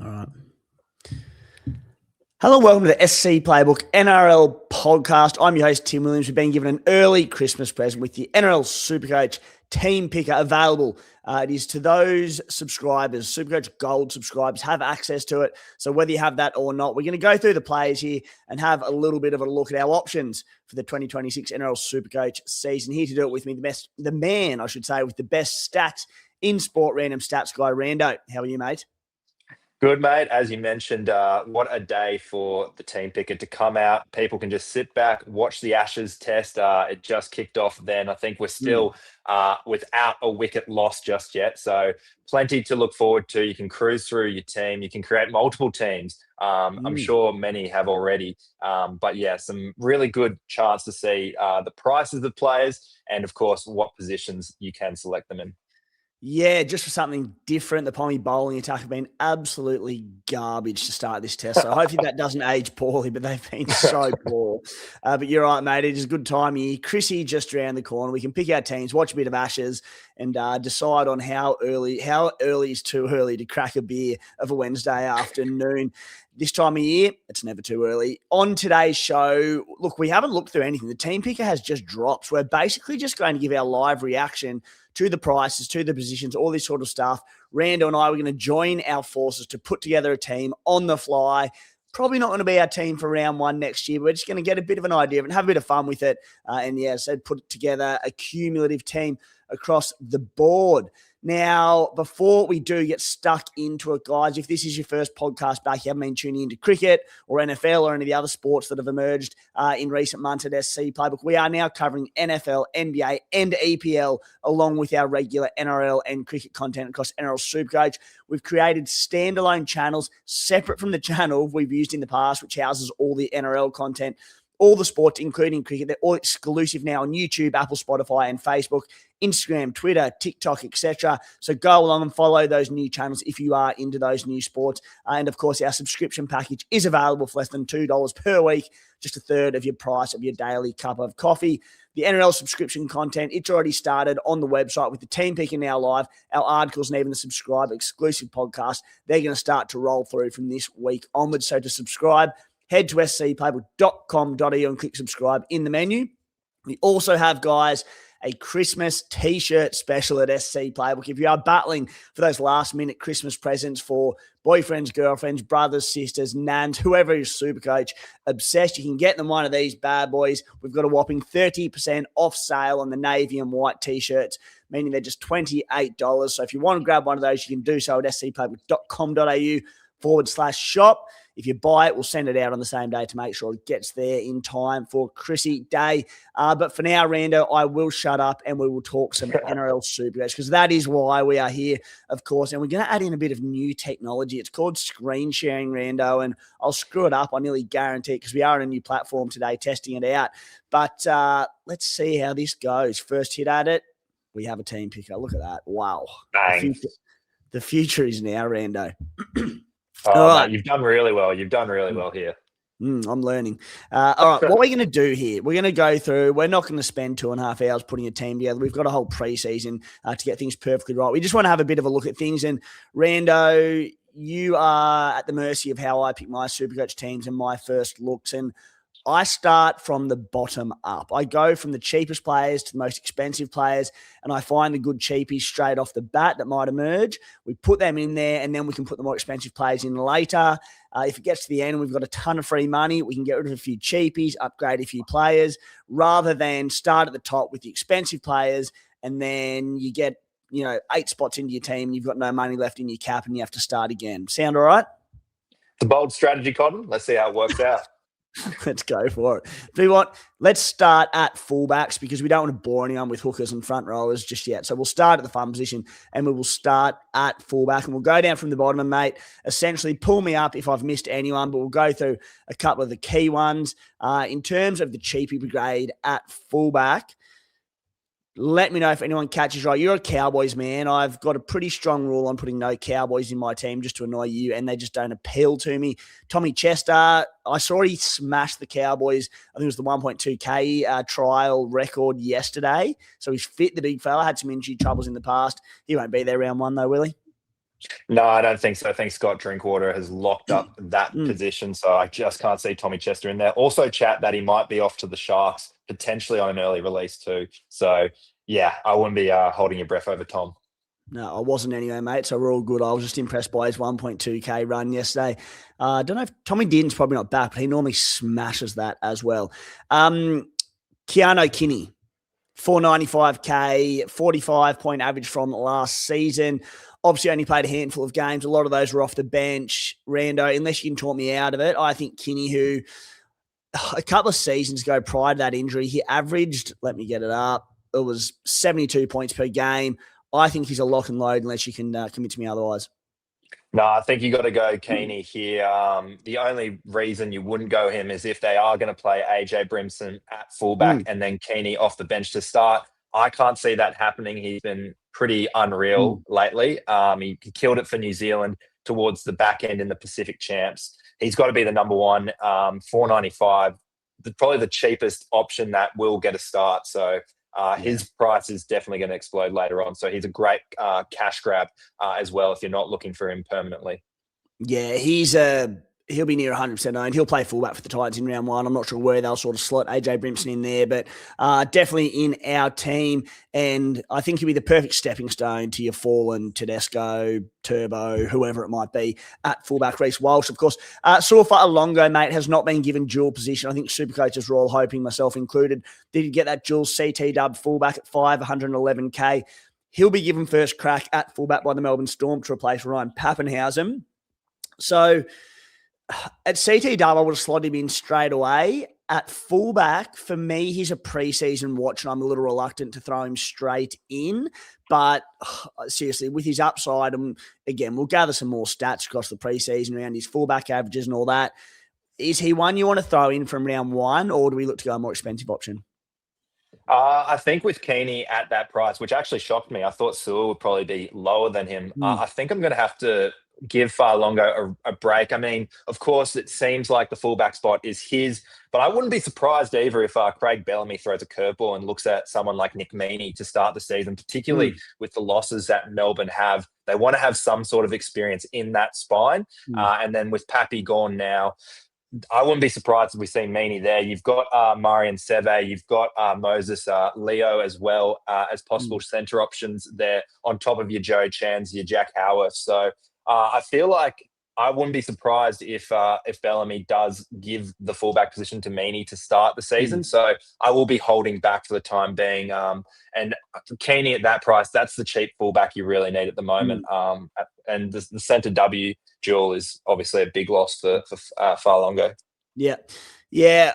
All right. Hello, welcome to the SC Playbook NRL podcast. I'm your host, Tim Williams. We've been given an early Christmas present with the NRL Supercoach team picker available. It is to those subscribers, Supercoach Gold subscribers, have access to it. So whether you have that or not, we're going to go through the players here and have a little bit of a look at our options for the 2026 NRL Supercoach season. Here to do it with me, the man, I should say, with the best stats in sport, random stats guy, Rando. How are you, mate? Good, mate. As you mentioned, what a day for the team picker to come out. People can just sit back, watch the Ashes test. It just kicked off then. I think we're still without a wicket lost just yet. So plenty to look forward to. You can cruise through your team. You can create multiple teams. I'm sure many have already. But yeah, some really good chance to see the prices of players and, of course, what positions you can select them in. Yeah, just for something different. The Pommy bowling attack have been absolutely garbage to start this test. So hopefully that doesn't age poorly, but they've been so poor. But you're right, mate. It is a good time here. Chrissy just around the corner. We can pick our teams, watch a bit of Ashes, and decide on how early is too early to crack a beer of a Wednesday afternoon. This time of year, it's never too early. On today's show, look, we haven't looked through anything. The team picker has just dropped. So we're basically just going to give our live reaction to the prices, to the positions, all this sort of stuff. Rando and I were going to join our forces to put together a team on the fly. Probably not going to be our team for round one next year. We're just going to get a bit of an idea of it and have a bit of fun with it. And yeah, so put together a cumulative team across the board. Now, before we do get stuck into it, guys, if this is your first podcast back, you haven't been tuning into cricket or NFL or any of the other sports that have emerged in recent months at SC Playbook, we are now covering NFL, NBA, and EPL, along with our regular NRL and cricket content across NRL Supercoach. We've created standalone channels separate from the channel we've used in the past, which houses all the NRL content. All the sports, including cricket, they're all exclusive now on YouTube, Apple, Spotify, and Facebook, Instagram, Twitter, TikTok, etc. So go along and follow those new channels if you are into those new sports. And, of course, our subscription package is available for less than $2 per week, just a third of your price of your daily cup of coffee. The NRL subscription content, it's already started on the website with the team picking now live. Our articles and even the subscribe exclusive podcast, they're going to start to roll through from this week onwards. So to subscribe, head to scplaybook.com.au and click subscribe in the menu. We also have, guys, a Christmas T-shirt special at SC Playbook. If you are battling for those last-minute Christmas presents for boyfriends, girlfriends, brothers, sisters, nans, whoever is Supercoach obsessed, you can get them one of these bad boys. We've got a whopping 30% off sale on the navy and white T-shirts, meaning they're just $28. So if you want to grab one of those, you can do so at scplaybook.com.au/shop. If you buy it, we'll send it out on the same day to make sure it gets there in time for Chrissy Day. But for now, Rando, I will shut up and we will talk some NRL Supercoach because that is why we are here, of course. And we're going to add in a bit of new technology. It's called screen sharing, Rando, and I'll screw it up. I nearly guarantee it because we are on a new platform today testing it out. But let's see how this goes. First hit at it, we have a team picker. Look at that. Wow. The future is now, Rando. All right. Mate, you've done really well. You've done really well here. I'm learning. All right, what we're going to do here, we're going to go through, we're not going to spend 2.5 hours putting a team together. We've got a whole preseason to get things perfectly right. We just want to have a bit of a look at things. And Rando, you are at the mercy of how I pick my Supercoach teams and my first looks. And I start from the bottom up. I go from the cheapest players to the most expensive players, and I find the good cheapies straight off the bat that might emerge. We put them in there, and then we can put the more expensive players in later. If it gets to the end, we've got a ton of free money. We can get rid of a few cheapies, upgrade a few players, rather than start at the top with the expensive players, and then you get 8 spots into your team, and you've got no money left in your cap, and you have to start again. Sound all right? It's a bold strategy, Cotton. Let's see how it works out. Let's go for it. Do you want? Let's start at fullbacks because we don't want to bore anyone with hookers and front rowers just yet. So we'll start at the fun position and we will start at fullback and we'll go down from the bottom. And mate, essentially pull me up if I've missed anyone, but we'll go through a couple of the key ones. In terms of the cheapie brigade at fullback, let me know if anyone catches right. You're a Cowboys man. I've got a pretty strong rule on putting no Cowboys in my team just to annoy you, and they just don't appeal to me. Tommy Chester, I saw he smashed the Cowboys. I think it was the 1.2K trial record yesterday. So he's fit, the big fella. Had some injury troubles in the past. He won't be there round one, though, will he? No, I don't think so. I think Scott Drinkwater has locked up that Mm. position, so I just can't see Tommy Chester in there. Also, chat that he might be off to the Sharks, potentially on an early release too. So, yeah, I wouldn't be holding your breath over Tom. No, I wasn't anyway, mate. So we're all good. I was just impressed by his 1.2K run yesterday. I don't know if Tommy Din's probably not back, but he normally smashes that as well. Keanu Kinney, 495K, 45-point average from last season. Obviously, only played a handful of games. A lot of those were off the bench. Rando, unless you can talk me out of it, I think Kinney, who a couple of seasons ago prior to that injury, he averaged, let me get it up, it was 72 points per game. I think he's a lock and load unless you can convince me otherwise. No, I think you got to go Keeney here. The only reason you wouldn't go him is if they are going to play AJ Brimson at fullback and then Keeney off the bench to start. I can't see that happening. He's been pretty unreal lately. He killed it for New Zealand towards the back end in the Pacific Champs. He's got to be the number one, 495, probably the cheapest option that will get a start. So his price is definitely going to explode later on. So he's a great cash grab as well if you're not looking for him permanently. Yeah, he'll be near 100% owned. He'll play fullback for the Titans in round one. I'm not sure where they'll sort of slot AJ Brimson in there, but definitely in our team. And I think he'll be the perfect stepping stone to your Fallen, Tedesco, Turbo, whoever it might be at fullback. Reece Walsh, of course. Surfa Alongo, mate, has not been given dual position. I think Supercoaches were all hoping, myself included, did he get that dual CT dub fullback at 511K. He'll be given first crack at fullback by the Melbourne Storm to replace Ryan Pappenhausen. So at CT Dub, I would have slotted him in straight away. At fullback, for me, he's a preseason watch, and I'm a little reluctant to throw him straight in. But seriously, with his upside, and again, we'll gather some more stats across the preseason around his fullback averages and all that. Is he one you want to throw in from round one, or do we look to go a more expensive option? I think with Keeney at that price, which actually shocked me, I thought Sewell would probably be lower than him. I think I'm going to have to give Farlongo a break. I mean, of course, it seems like the fullback spot is his, but I wouldn't be surprised either if Craig Bellamy throws a curveball and looks at someone like Nick Meaney to start the season, particularly with the losses that Melbourne have. They want to have some sort of experience in that spine. And then with Pappy gone now, I wouldn't be surprised if we see Meaney there. You've got Marian Seve, you've got Moses Leo as well as possible centre options there on top of your Joe Chans, your Jack Howarth. So I feel like I wouldn't be surprised if Bellamy does give the fullback position to Meaney to start the season. So I will be holding back for the time being. And Keeney at that price, that's the cheap fullback you really need at the moment. And the centre W duel is obviously a big loss for Farlongo. Yeah. Yeah.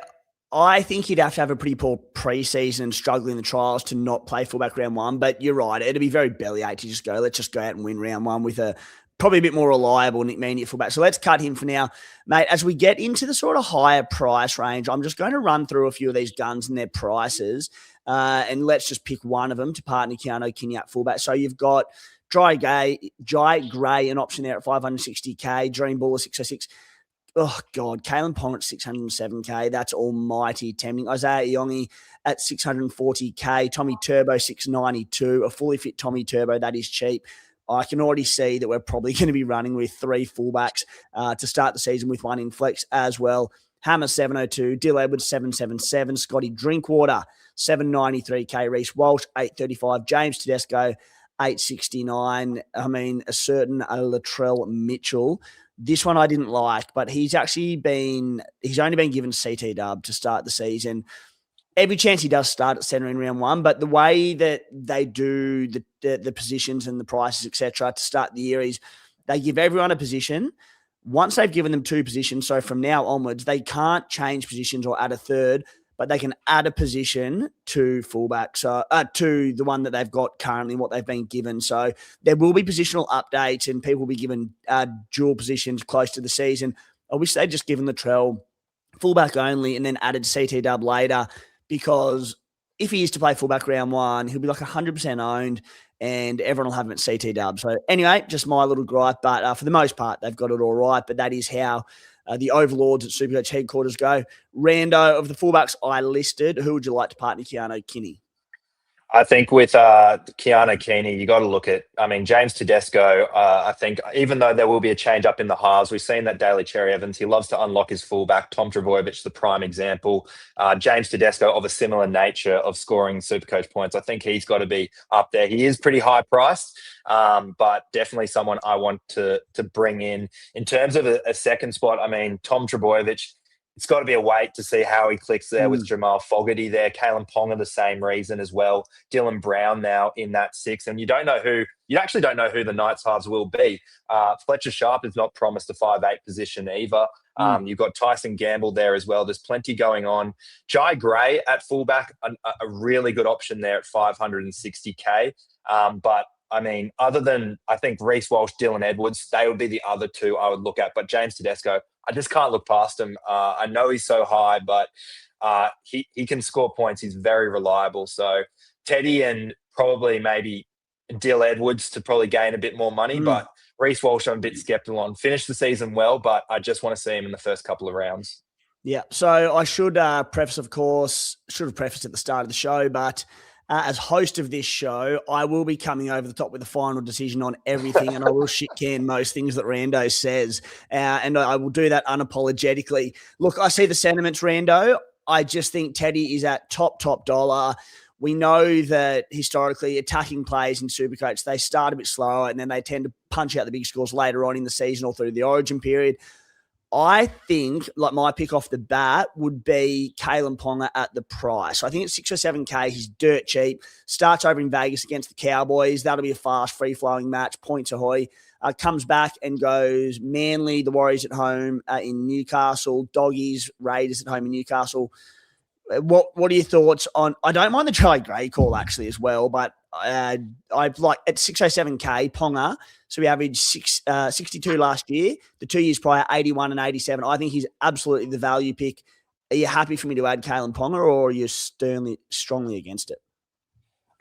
I think he'd have to have a pretty poor preseason and struggle in the trials to not play fullback round one. But you're right. It'd be very bellyache to just go, let's just go out and win round one with a probably a bit more reliable Nick Meaney at fullback. So let's cut him for now. Mate, as we get into the sort of higher price range, I'm just going to run through a few of these guns and their prices. And let's just pick one of them to partner Keanu Kinney at fullback. So you've got Jai Gray, an option there at 560K, Dream Baller 606. Oh, God, Kalen Pong at 607K. That's almighty tempting. Isaiah Iongi at 640K. Tommy Turbo, 692. A fully fit Tommy Turbo, that is cheap. I can already see that we're probably going to be running with three fullbacks to start the season with one in flex as well. Hammer 702, Dill Edwards 777, Scotty Drinkwater 793K, Reece Walsh 835, James Tedesco 869. I mean, a certain Latrell Mitchell. This one I didn't like, but he's only been given CT dub to start the season. Every chance he does start at center in round one, but the way that they do the positions and the prices, etc., to start the year is they give everyone a position. Once they've given them two positions, so from now onwards, they can't change positions or add a third, but they can add a position to fullback, so to the one that they've got currently, what they've been given. So there will be positional updates and people will be given dual positions close to the season. I wish they'd just given Latrell fullback only and then added CT dub later, because if he is to play fullback round one, he'll be like 100% owned and everyone will have him at CT dub. So anyway, just my little gripe, but for the most part, they've got it all right. But that is how the overlords at Supercoach headquarters go. Rando, of the fullbacks I listed, who would you like to partner Keanu Kinney? I think with Keanu Keeney, you got to look at, I mean, James Tedesco, I think even though there will be a change up in the halves, we've seen that Daly Cherry Evans, he loves to unlock his fullback. Tom Trbojevic, the prime example. James Tedesco of a similar nature of scoring Supercoach points. I think he's got to be up there. He is pretty high priced, but definitely someone I want to bring in. In terms of a second spot, I mean, Tom Trbojevic, it's got to be a wait to see how he clicks there with Jamal Fogarty there. Kalen Ponga, the same reason as well. Dylan Brown now in that six. And you actually don't know who the Knights halves will be. Fletcher Sharp is not promised a 5'8" position either. You've got Tyson Gamble there as well. There's plenty going on. Jai Gray at fullback, a really good option there at 560K. But I mean, other than, I think, Reece Walsh, Dylan Edwards, they would be the other two I would look at. But James Tedesco, I just can't look past him. I know he's so high, but he can score points. He's very reliable. So Teddy and probably maybe Dill Edwards to probably gain a bit more money. But Reece Walsh, I'm a bit skeptical on. Finished the season well, but I just want to see him in the first couple of rounds. Yeah. So I should preface, of course, should have prefaced at the start of the show, but as host of this show, I will be coming over the top with a final decision on everything, and I will shit can most things that Rando says, and I will do that unapologetically. Look, I see the sentiments, Rando. I just think Teddy is at top dollar. We know that historically attacking players in Supercoach, they start a bit slower and then they tend to punch out the big scores later on in the season or through the origin period. I think, like, my pick off the bat would be Kalen Ponga at the price. I think at 6 or 7K, he's dirt cheap. Starts over in Vegas against the Cowboys. That'll be a fast, free-flowing match. Points ahoy. Comes back and goes Manly, the Warriors at home in Newcastle. Doggies, Raiders at home in Newcastle. What are your thoughts on? I don't mind the Charlie Gray call actually as well, but I like at 607K Ponga. So we averaged 62 last year. The 2 years prior, 81 and 87. I think he's absolutely the value pick. Are you happy for me to add Kalen Ponga, or are you strongly against it?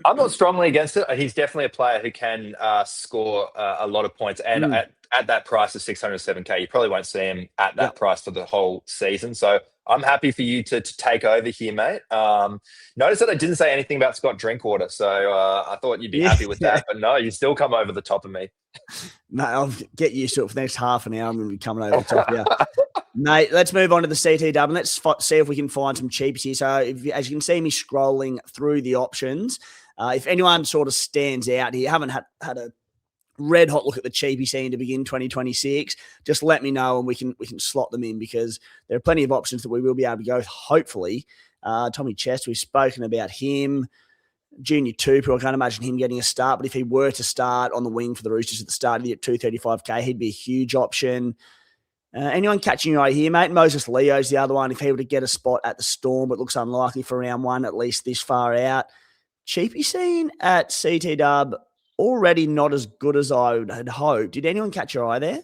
I'm not strongly against it. He's definitely a player who can score a lot of points. And at that price of 607K, you probably won't see him at that price for the whole season. So I'm happy for you to take over here, mate. Notice that I didn't say anything about Scott Drinkwater, so I thought you'd be happy with that. But no, you still come over the top of me. No, I'll get used to it for the next half an hour. I'm going to be coming over the top of you. Mate, let's move on to the CT Dub, and let's see if we can find some cheapies here. So as you can see me scrolling through the options, if anyone sort of stands out here, haven't had a red hot look at the cheapie scene to begin 2026, just let me know and we can slot them in, because there are plenty of options that we will be able to go with, hopefully. Tommy Chest, we've spoken about him. Junior Tupu, I can't imagine him getting a start, but if he were to start on the wing for the Roosters at the start of the year at 235K, he'd be a huge option. Anyone catching your eye here, mate? Moses Leo's the other one. If he were to get a spot at the Storm, but looks unlikely for round one, at least this far out. Cheapie scene at CT Dub, already not as good as I had hoped. Did anyone catch your eye there?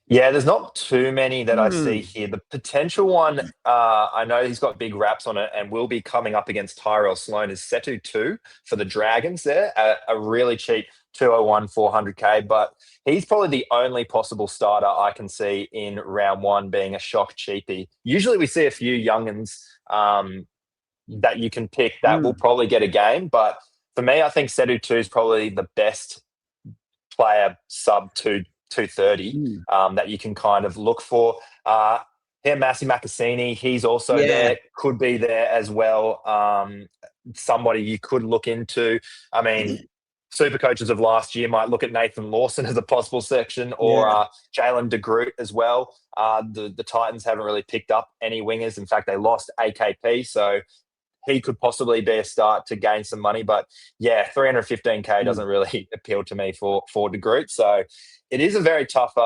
Yeah, there's not too many that I see here. The potential one, I know he's got big raps on it and will be coming up against Tyrell Sloan, is Setu 2 for the Dragons there, a really cheap 201, 400K. But he's probably the only possible starter I can see in round one being a shock cheapie. Usually we see a few youngins that you can pick that will probably get a game. But for me, I think Setu 2 is probably the best player sub 230 that you can kind of look for. Here, Massey Makasini, he's also there, could be there as well. Somebody you could look into. I mean, super coaches of last year might look at Nathan Lawson as a possible section, or Jalen de Groot as well. The Titans haven't really picked up any wingers. In fact, they lost AKP, so he could possibly be a start to gain some money. But yeah, 315K doesn't really appeal to me for de Groot. So it is a very tough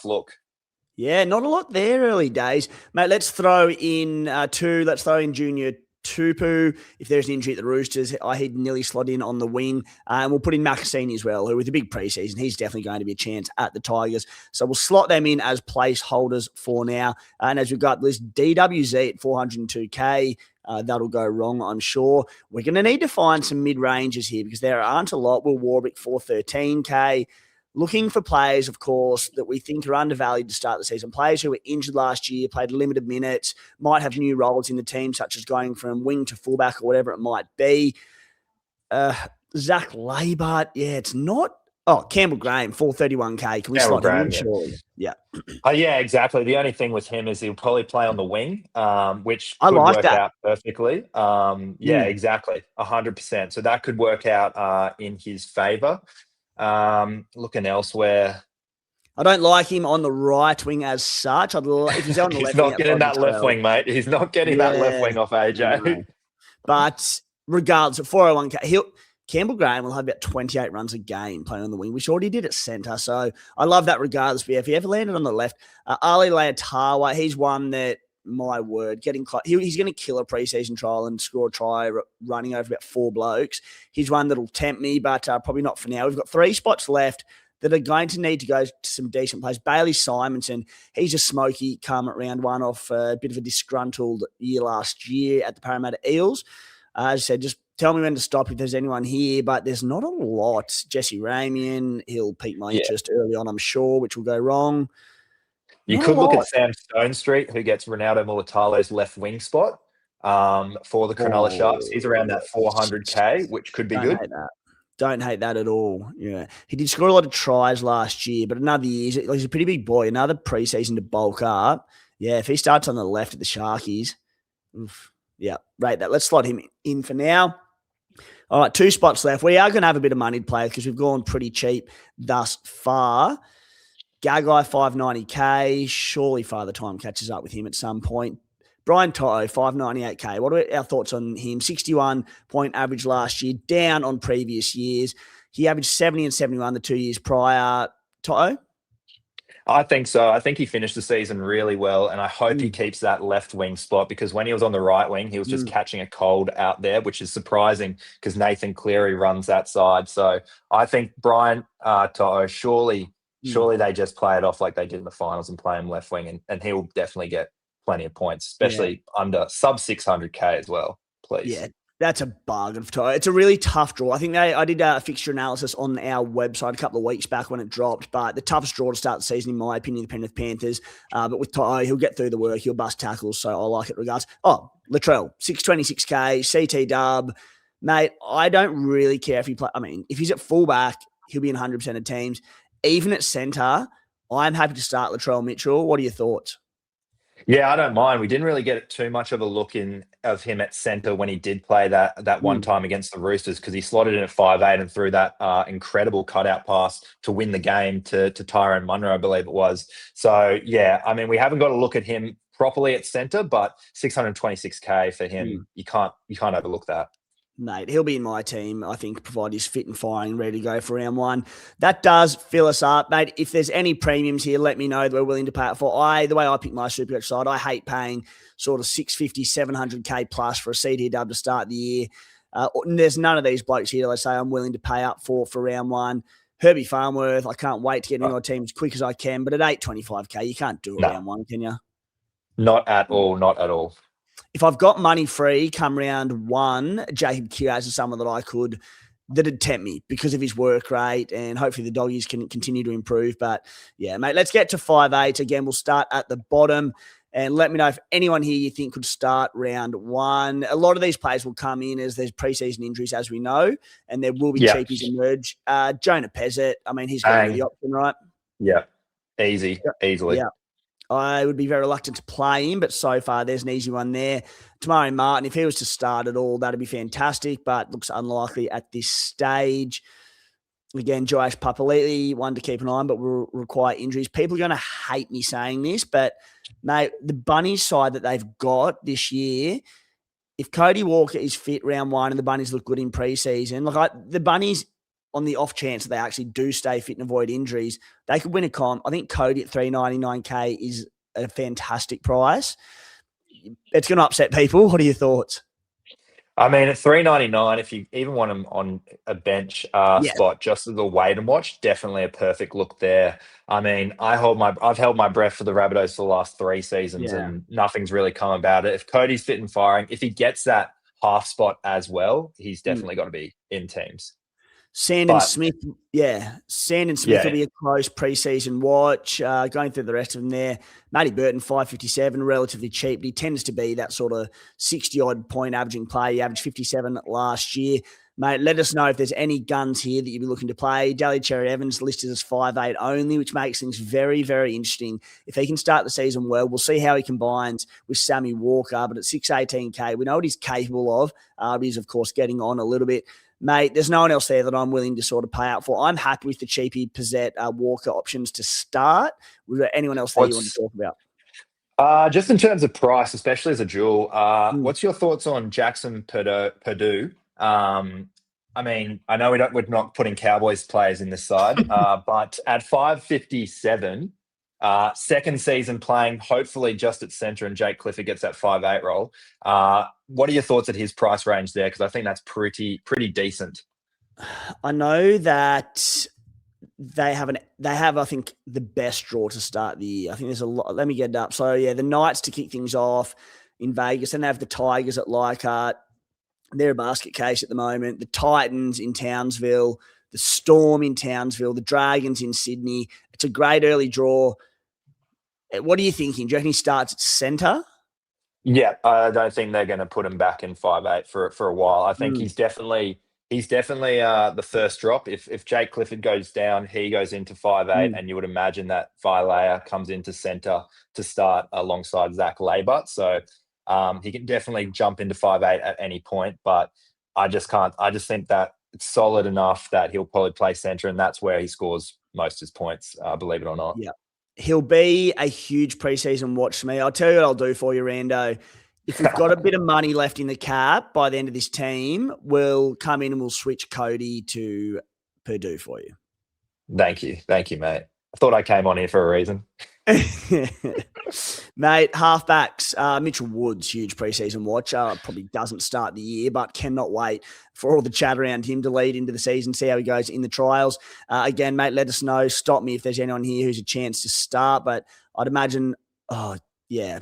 look. Yeah, not a lot there early days. Mate, let's throw in let's throw in Junior Tupu. If there's an injury at the Roosters, he'd nearly slot in on the wing. And we'll put in Makasini as well, who with a big preseason, he's definitely going to be a chance at the Tigers. So we'll slot them in as placeholders for now. And as we've got this DWZ at 402K, that'll go wrong, I'm sure. We're going to need to find some mid-ranges here because there aren't a lot. Will Warwick 413K. Looking for players, of course, that we think are undervalued to start the season. Players who were injured last year, played limited minutes, might have new roles in the team, such as going from wing to fullback or whatever it might be. Zach Laybart, yeah, it's not. Oh, Campbell Graham, 431K. Can we Campbell slot him in, Graham, yeah. surely? Yeah. Yeah, exactly. The only thing with him is he'll probably play on the wing, which I could like work that. out perfectly. Yeah, exactly. 100%. So that could work out in his favor. Looking elsewhere. I don't like him on the right wing as such. If he's on the He's left wing not at getting that left 512, wing, mate. He's not getting that left yeah, wing off I AJ. know. But regardless, at 401K, Campbell Graham will have about 28 runs a game playing on the wing, which already did at centre. So I love that regardless. But yeah, if he ever landed on the left, Ali Leotawa, he's one that, my word, getting close. He's going to kill a preseason trial and score a try running over about 4 blokes. He's one that'll tempt me, but probably not for now. We've got 3 spots left that are going to need to go to some decent players. Bailey Simonson, he's a smoky come at round 1 off a bit of a disgruntled year last year at the Parramatta Eels. As I said, just tell me when to stop if there's anyone here, but there's not a lot. Jesse Ramian, he'll pique my interest early on, I'm sure, which will go wrong. You could look at Sam Stonestreet, who gets Ronaldo Mulatalo's left wing spot for the Cronulla Sharks. He's around that 400K, which could be good. Hate that. Don't hate that at all. Yeah, he did score a lot of tries last year, but another year, he's a pretty big boy. Another preseason to bulk up. Yeah, if he starts on the left at the Sharkies, yeah, rate that. Let's slot him in for now. All right, 2 spots left. We are going to have a bit of money to play because we've gone pretty cheap thus far. Gagai, 590K. Surely Father Time catches up with him at some point. Brian Toto, 598K. What are our thoughts on him? 61-point average last year, down on previous years. He averaged 70 and 71 the 2 years prior. Toto? I think so. I think he finished the season really well, and I hope he keeps that left wing spot because when he was on the right wing, he was just catching a cold out there, which is surprising because Nathan Cleary runs that side. So I think Brian Toto, surely they just play it off like they did in the finals and play him left wing, and he'll definitely get plenty of points, especially under sub 600K as well, please. Yeah, that's a bargain for Toto. It's a really tough draw. I think I did a fixture analysis on our website a couple of weeks back when it dropped, but the toughest draw to start the season, in my opinion, the Penrith Panthers. But with Toto, he'll get through the work. He'll bust tackles, so I like it regards. Oh, Latrell, 626K, CT dub. Mate, I don't really care if he play. I mean, if he's at fullback, he'll be in 100% of teams. Even at centre, I'm happy to start Latrell Mitchell. What are your thoughts? Yeah, I don't mind. We didn't really get too much of a look of him at centre when he did play that one time against the Roosters because he slotted in at 5'8" and threw that incredible cutout pass to win the game to Tyrone Munro, I believe it was. So, yeah, I mean, we haven't got to look at him properly at centre, but 626K for him, you can't overlook that. Mate, he'll be in my team, I think, provided he's fit and firing, ready to go for round 1. That does fill us up. Mate, if there's any premiums here, let me know that we're willing to pay it for. The way I pick my Supercoach side, I hate paying sort of 650, 700K plus for a CD dub to start the year. There's none of these blokes here that I say I'm willing to pay up for round 1. Herbie Farnworth, I can't wait to get in my team as quick as I can, but at 825K, you can't do it round 1, can you? Not at all, not at all. If I've got money free come round 1, Jacob Kiraz is someone that'd tempt me because of his work rate, and hopefully the doggies can continue to improve. But yeah, mate, let's get to 5'8". Again, we'll start at the bottom and let me know if anyone here you think could start round 1. A lot of these players will come in as there's preseason injuries, as we know, and there will be cheapies emerge. Jonah Pezzett, I mean, he's going to be the option, right? Yeah, easily. Yeah. I would be very reluctant to play him, but so far there's an easy one there. Tamari Martin, if he was to start at all, that'd be fantastic, but looks unlikely at this stage. Again, Joash Papali'i, one to keep an eye on, but will require injuries. People are going to hate me saying this, but mate, the Bunnies side that they've got this year, if Cody Walker is fit round 1 and the Bunnies look good in preseason, the Bunnies, on the off chance that they actually do stay fit and avoid injuries, they could win a comp. I think Cody at 399K is a fantastic price. It's going to upset people. What are your thoughts? I mean, at 399, if you even want him on a bench spot just as a wait and watch, definitely a perfect look there. I mean, I've held my breath for the Rabbitohs for the last 3 seasons and nothing's really come about it. If Cody's fit and firing, if he gets that half spot as well, he's definitely got to be in teams. Sandon Smith will be a close preseason watch. Going through the rest of them there, Matty Burton, 557, relatively cheap, but he tends to be that sort of 60-odd point averaging player. He averaged 57 last year. Mate, let us know if there's any guns here that you'd be looking to play. Daly Cherry Evans listed as 5'8" only, which makes things very, very interesting. If he can start the season well, we'll see how he combines with Sammy Walker. But at 618K, we know what he's capable of. He's, of course, getting on a little bit. Mate, there's no one else there that I'm willing to sort of pay out for. I'm happy with the cheapie Pizzette Walker options to start. Was there anyone else there you want to talk about? Just in terms of price, especially as a dual, what's your thoughts on Jackson Purdue? I mean, I know we're not putting Cowboys players in this side, but at 557, second season playing, hopefully just at centre, and Jake Clifford gets that 5'8" role. What are your thoughts at his price range there? Because I think that's pretty decent. I know that they have, I think, the best draw to start the year. I think there's a lot. Let me get it up. So, yeah, the Knights to kick things off in Vegas. Then they have the Tigers at Leichhardt. They're a basket case at the moment. The Titans in Townsville. The Storm in Townsville. The Dragons in Sydney. It's a great early draw. What are you thinking? Do you reckon he starts at centre? Yeah, I don't think they're going to put him back in 5'8" for a while. I think he's definitely the first drop. If Jake Clifford goes down, he goes into 5'8", and you would imagine that Vilea comes into centre to start alongside Zach Laybut. So he can definitely jump into 5'8" at any point, but I just think that it's solid enough that he'll probably play centre, and that's where he scores most of his points, believe it or not. Yeah. He'll be a huge preseason watch for me. I'll tell you what I'll do for you, Rando. If we've got a bit of money left in the cap by the end of this team, we'll come in and we'll switch Cody to Purdue for you. Thank you, mate. I thought I came on here for a reason. Mate, halfbacks, Mitchell Woods, huge preseason watch. Probably doesn't start the year, but cannot wait for all the chat around him to lead into the season, see how he goes in the trials. Again, mate, let us know. Stop me if there's anyone here who's a chance to start, but I'd imagine, yeah.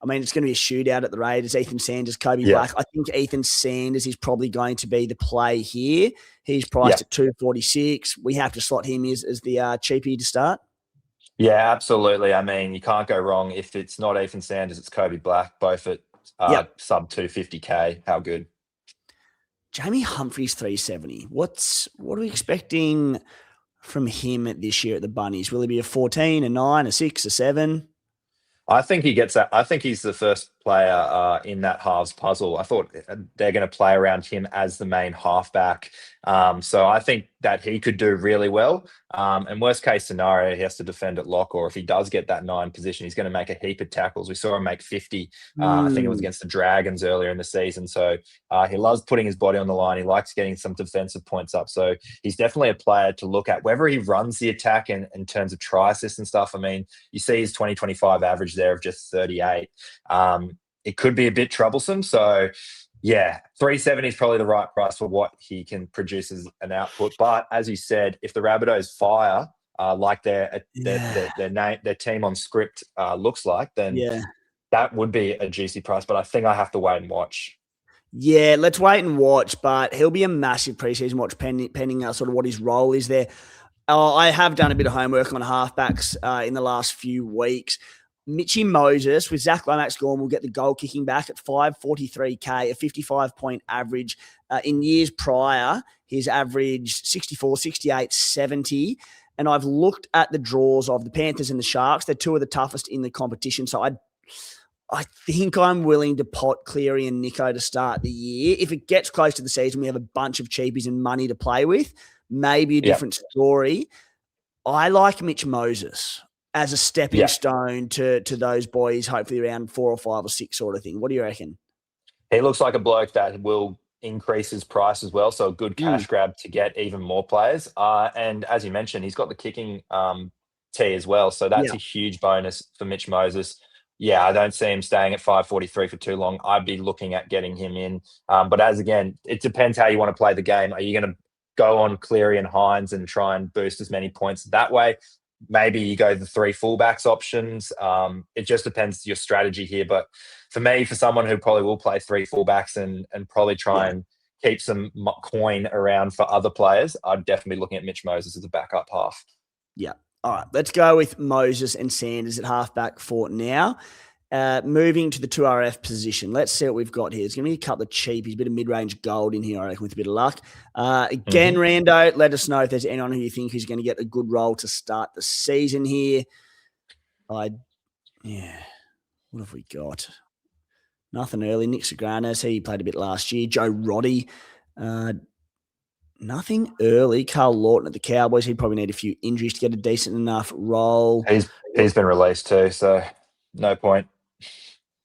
I mean, it's going to be a shootout at the Raiders. Ethan Sanders, Kobe Black. I think Ethan Sanders is probably going to be the play here. He's priced at 246. We have to slot him as the cheapie to start. Yeah, absolutely. I mean, you can't go wrong. If it's not Ethan Sanders, it's Kobe Black, both at sub 250K. How good? Jamie Humphries, 370. What are we expecting from him this year at the Bunnies? Will he be a 14, a 9, a 6, a 7? I think he gets that. I think he's the first player in that halves puzzle. I thought they're going to play around him as the main halfback. So I think that he could do really well. And worst case scenario, he has to defend at lock, or if he does get that 9 position, he's going to make a heap of tackles. We saw him make 50. I think it was against the Dragons earlier in the season. So he loves putting his body on the line. He likes getting some defensive points up. So he's definitely a player to look at. Whether he runs the attack in terms of try assist and stuff, I mean, you see his 2025 average there of just 38. It could be a bit troublesome. So, yeah, 370 is probably the right price for what he can produce as an output. But as you said, if the Rabbitohs fire like their team on script looks like, then that would be a juicy price. But I think I have to wait and watch. Yeah, let's wait and watch. But he'll be a massive preseason watch pending sort of what his role is there. I have done a bit of homework on halfbacks in the last few weeks. Mitchy Moses with Zach Lomax gone will get the goal kicking back at 543K, a 55-point average. In years prior, his averaged 64, 68, 70. And I've looked at the draws of the Panthers and the Sharks. They're two of the toughest in the competition. So I think I'm willing to pot Cleary and Nico to start the year. If it gets close to the season, we have a bunch of cheapies and money to play with. Maybe a different story. I like Mitch Moses as a stepping stone to those boys, hopefully around 4 or 5 or 6 sort of thing. What do you reckon? He looks like a bloke that will increase his price as well, so a good cash grab to get even more players. And as you mentioned, he's got the kicking tee as well, so that's a huge bonus for Mitch Moses. Yeah, I don't see him staying at 543 for too long. I'd be looking at getting him in. But it depends how you want to play the game. Are you going to go on Cleary and Hines and try and boost as many points that way? Maybe you go the 3 fullbacks options. It just depends your strategy here. But for me, for someone who probably will play 3 fullbacks and probably try and keep some coin around for other players, I'd definitely be looking at Mitch Moses as a backup half. Yeah. All right. Let's go with Moses and Sanders at halfback for now. moving to the 2RF position. Let's see what we've got here. It's going to be a couple of cheapies, a bit of mid-range gold in here, I reckon, with a bit of luck. Again, Rando, let us know if there's anyone who you think is going to get a good role to start the season here. What have we got? Nothing early. Nick Sagranes, he played a bit last year. Joe Roddy. Nothing early. Carl Lawton at the Cowboys. He'd probably need a few injuries to get a decent enough role. He's been released too, so no point.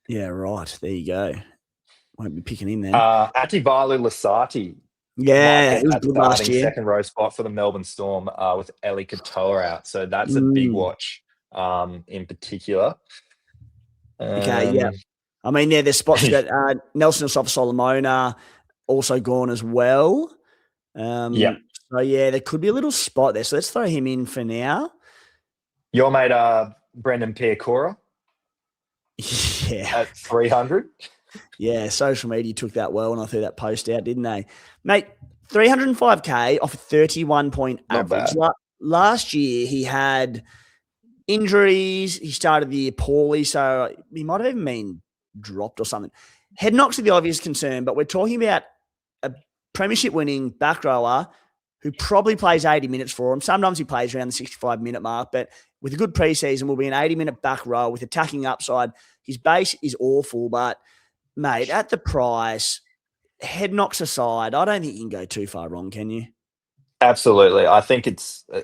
Yeah, right. There you go. Won't be picking him then. Ativalu Lasati. Yeah, it was good last year. Second row spot for the Melbourne Storm with Eli Katoa out. So that's a big watch in particular. Okay, yeah. I mean, there's spots you got Nelson Asafa-Solomona also gone as well. So, yeah, there could be a little spot there. So let's throw him in for now. Your mate, Brendan Piacora. Yeah. At 300. Yeah, social media took that well when I threw that post out, didn't they? Mate, 305K off a 31-point average. Last year, he had injuries. He started the year poorly, so he might have even been dropped or something. Head knocks are the obvious concern, but we're talking about a premiership-winning back rower who probably plays 80 minutes for him. Sometimes he plays around the 65-minute mark, but with a good preseason, will be an 80-minute back row with attacking upside. His base is awful, but, mate, at the price, head knocks aside, I don't think you can go too far wrong, can you? Absolutely. I think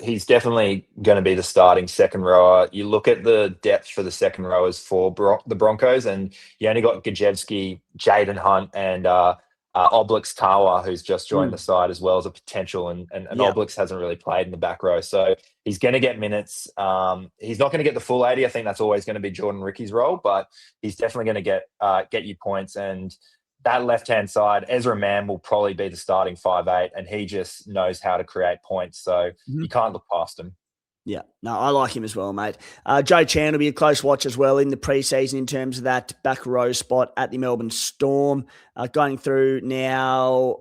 he's definitely going to be the starting second rower. You look at the depth for the second rowers for the Broncos, and you only got Gajewski, Jaden Hunt, and Oblix Tawa, who's just joined the side as well as a potential, and Oblix hasn't really played in the back row. So he's going to get minutes. He's not going to get the full 80. I think that's always going to be Jordan Rickey's role, but he's definitely going to get you points. And that left-hand side, Ezra Mann will probably be the starting 5'8", and he just knows how to create points. So you can't look past him. Yeah, no, I like him as well, mate. Joe Chan will be a close watch as well in the preseason in terms of that back row spot at the Melbourne Storm. Going through now,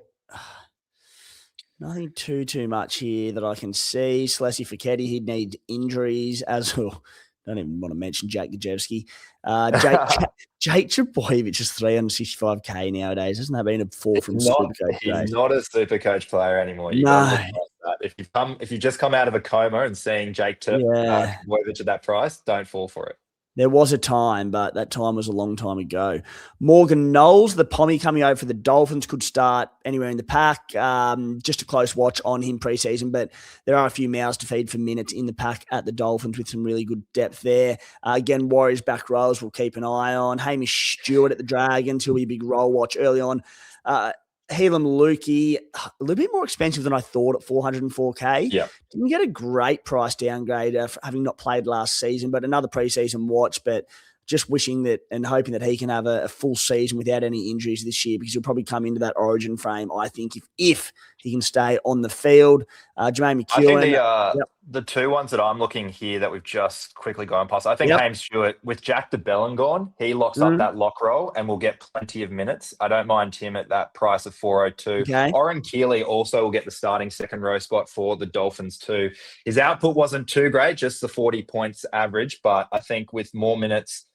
nothing too much here that I can see. Celessi Fiketti, he'd need injuries as well. Don't even want to mention Jake Gajewski. Jake Trbojevic is 365K nowadays. Hasn't that been a fall from Supercoach? He's not a Supercoach player anymore. If you just come out of a coma and seeing Jake Trbojevic at that price, don't fall for it. There was a time, but that time was a long time ago. Morgan Knowles, the Pommy coming over for the Dolphins, could start anywhere in the pack. Just a close watch on him preseason, but there are a few mouths to feed for minutes in the pack at the Dolphins with some really good depth there. Again, Warriors back rows we'll keep an eye on. Hamish Stewart at the Dragons, he'll be a big role watch early on. Helam Lukey, a little bit more expensive than I thought at 404K. Yeah. Didn't get a great price downgrade for having not played last season, but another preseason watch. But just wishing that and hoping that he can have a full season without any injuries this year, because he'll probably come into that origin frame, I think, if he can stay on the field. Jermaine McEwen. I think the two ones that I'm looking here that we've just quickly gone past, I think James Stewart, with Jack DeBellin gone, he locks up that lock roll and will get plenty of minutes. I don't mind him at that price of 402. Okay. Oren Keeley also will get the starting second row spot for the Dolphins too. His output wasn't too great, just the 40 points average, but I think with more minutes,